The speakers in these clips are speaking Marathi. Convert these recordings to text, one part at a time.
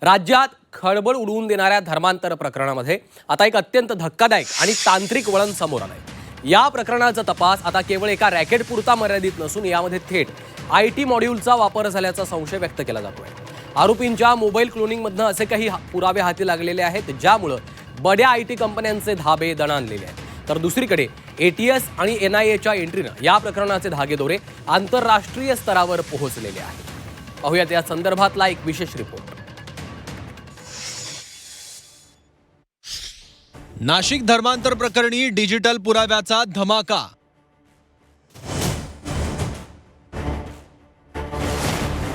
राज्यात खळबळ उडवून देणाऱ्या धर्मांतर प्रकरणामध्ये आता एक अत्यंत धक्कादायक आणि तांत्रिक वळण समोर आलंय। या प्रकरणाचा तपास आता केवळ एका रॅकेटपुरता मर्यादित नसून यामध्ये थेट आयटी मॉड्यूलचा वापर झाल्याचा संशय व्यक्त केला जातोय। आरोपींच्या मोबाईल क्लोनिंगमधनं असे काही पुरावे हाती लागलेले आहेत ज्यामुळे बड्या आयटी कंपन्यांचे धाबे दणाणलेले आहेत। तर दुसरीकडे एटीएस आणि एनआयएच्या एंट्रीनं या प्रकरणाचे धागेदोरे आंतरराष्ट्रीय स्तरावर पोहोचलेले आहेत। पाहूयात या संदर्भातला एक विशेष रिपोर्ट। नाशिक धर्मांतर प्रकरणी डिजिटल पुराव्याचा धमाका।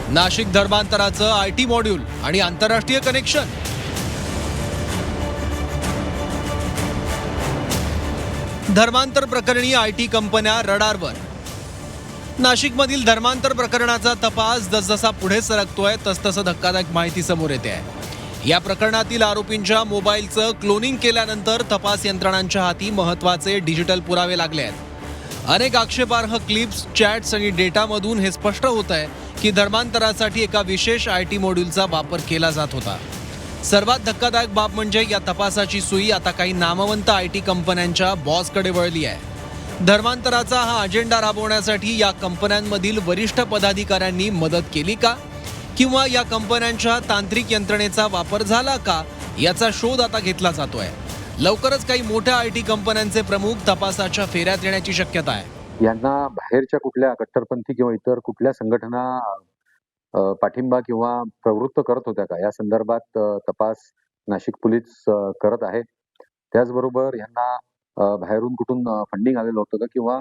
नाशिक धर्मांतराचं आयटी मॉड्यूल आणि आंतरराष्ट्रीय कनेक्शन। धर्मांतर प्रकरणी आयटी कंपन्या रडारवर। नाशिकमधील धर्मांतर प्रकरणाचा तपास जसजसा पुढे सरकतोय तसतसं धक्कादायक माहिती समोर येते आहे। या प्रकरणातील आरोपींच्या मोबाईलचं क्लोनिंग केल्यानंतर तपास यंत्रणांच्या हाती महत्त्वाचे डिजिटल पुरावे लागले आहेत। अनेक आक्षेपार्ह क्लिप्स, चॅट्स आणि डेटामधून हे स्पष्ट होत आहे की धर्मांतरासाठी एका विशेष आयटी मॉड्यूलचा वापर केला जात होता। सर्वात धक्कादायक बाब म्हणजे या तपासाची सुई आता काही नामवंत आयटी कंपन्यांच्या बॉसकडे वळली आहे। धर्मांतराचा हा अजेंडा राबवण्यासाठी या कंपन्यांमधील वरिष्ठ पदाधिकाऱ्यांनी मदत केली का, किंवा या कंपन्यांच्या तांत्रिक यंत्रणेचा वापर झाला का, याचा शोध आता घेतला जातोय। लवकरच काही मोठ्या आयटी कंपन्यांचे प्रमुख तपासाच्या फेऱ्यात येण्याची शक्यता आहे। यांना बाहेरच्या कुठल्या कट्टरपंथी किंवा इतर कुठल्या संघटना पाठिंबा किंवा प्रवृत्त करत होत्या का, या संदर्भात तपास नाशिक पोलीस करत आहे। त्याचबरोबर यांना बाहेरून कुठून फंडिंग आलेलं होतं का, किंवा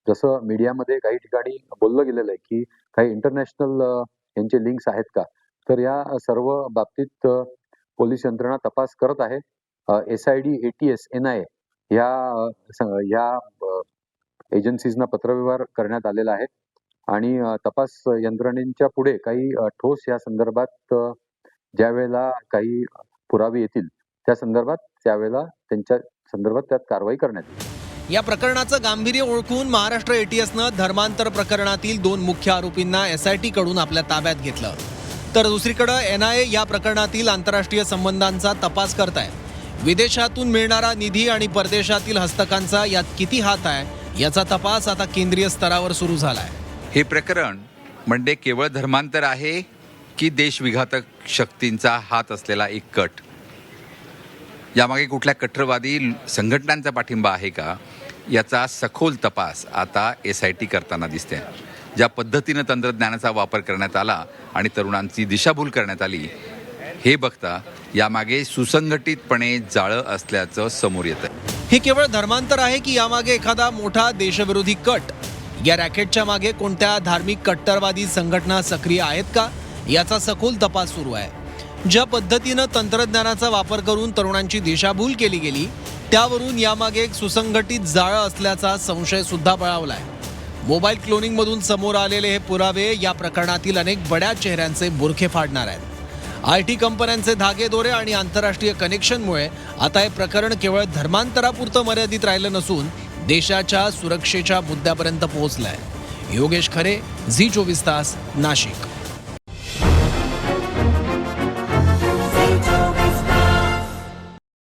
जसं मीडियामध्ये काही ठिकाणी बोललं गेलेलं आहे की काही इंटरनॅशनल यांचे लिंक्स आहेत का, तर या सर्व बाबतीत पोलीस यंत्रणा तपास करत आहे। SID, ATS, NIA या एजन्सीजना पत्रव्यवहार करण्यात आलेला आहे आणि तपास यंत्रणेच्या पुढे काही ठोस या संदर्भात ज्या वेळेला काही पुरावे येतील त्या संदर्भात त्यावेळेला त्यांच्या संदर्भात त्यात कारवाई करण्यात येईल। या प्रकरणाचं गांभीर्य ओळखून महाराष्ट्र एटीएसनं धर्मांतर प्रकरणातील 2 मुख्य आरोपींना SIT कडून आपल्या ताब्यात घेतलं, तर दुसरीकडे NIA या प्रकरणातील आंतरराष्ट्रीय संबंधांचा तपास करताय। विदेशातून मिळणारा निधी आणि परदेशातील हस्तकांचा यात किती हात आहे याचा तपास आता केंद्रीय स्तरावर सुरू झालाय। हे प्रकरण म्हणजे केवळ धर्मांतर आहे की देशविघातक शक्तींचा हात असलेला एक कट, यामागे कुठल्या कट्टरवादी संघटनांचा पाठिंबा आहे का, याचा सखोल तपास आता SIT करताना दिसते। ज्या पद्धतीनं तंत्रज्ञानाचा वापर करण्यात आला आणि तरुणांची दिशाभूल करण्यात आली हे बघता यामागे सुसंघटितपणे जाळं असल्याचं समोर येतं। हे केवळ धर्मांतर आहे की यामागे एखादा मोठा देशविरोधी कट, या रॅकेटच्या मागे कोणत्या धार्मिक कट्टरवादी संघटना सक्रिय आहेत का, याचा सखोल तपास सुरू आहे। ज्या पद्धतीनं तंत्रज्ञानाचा वापर करून तरुणांची दिशाभूल केली गेली त्यावरून यामागे एक सुसंघटित जाळं असल्याचा संशय सुद्धा बळावलाय। मोबाईल क्लोनिंग मधून समोर आलेले हे पुरावे या प्रकरणातील अनेक बड्या चेहऱ्यांचे बुरखे फाडणार आहेत। आयटी कंपन्यांचे धागेदोरे आणि आंतरराष्ट्रीय कनेक्शनमुळे आता हे प्रकरण केवळ धर्मांतरापुरतं मर्यादित राहिलं नसून देशाच्या सुरक्षेच्या मुद्द्यापर्यंत पोहोचलंय। योगेश खरे, झी 24 तास, नाशिक।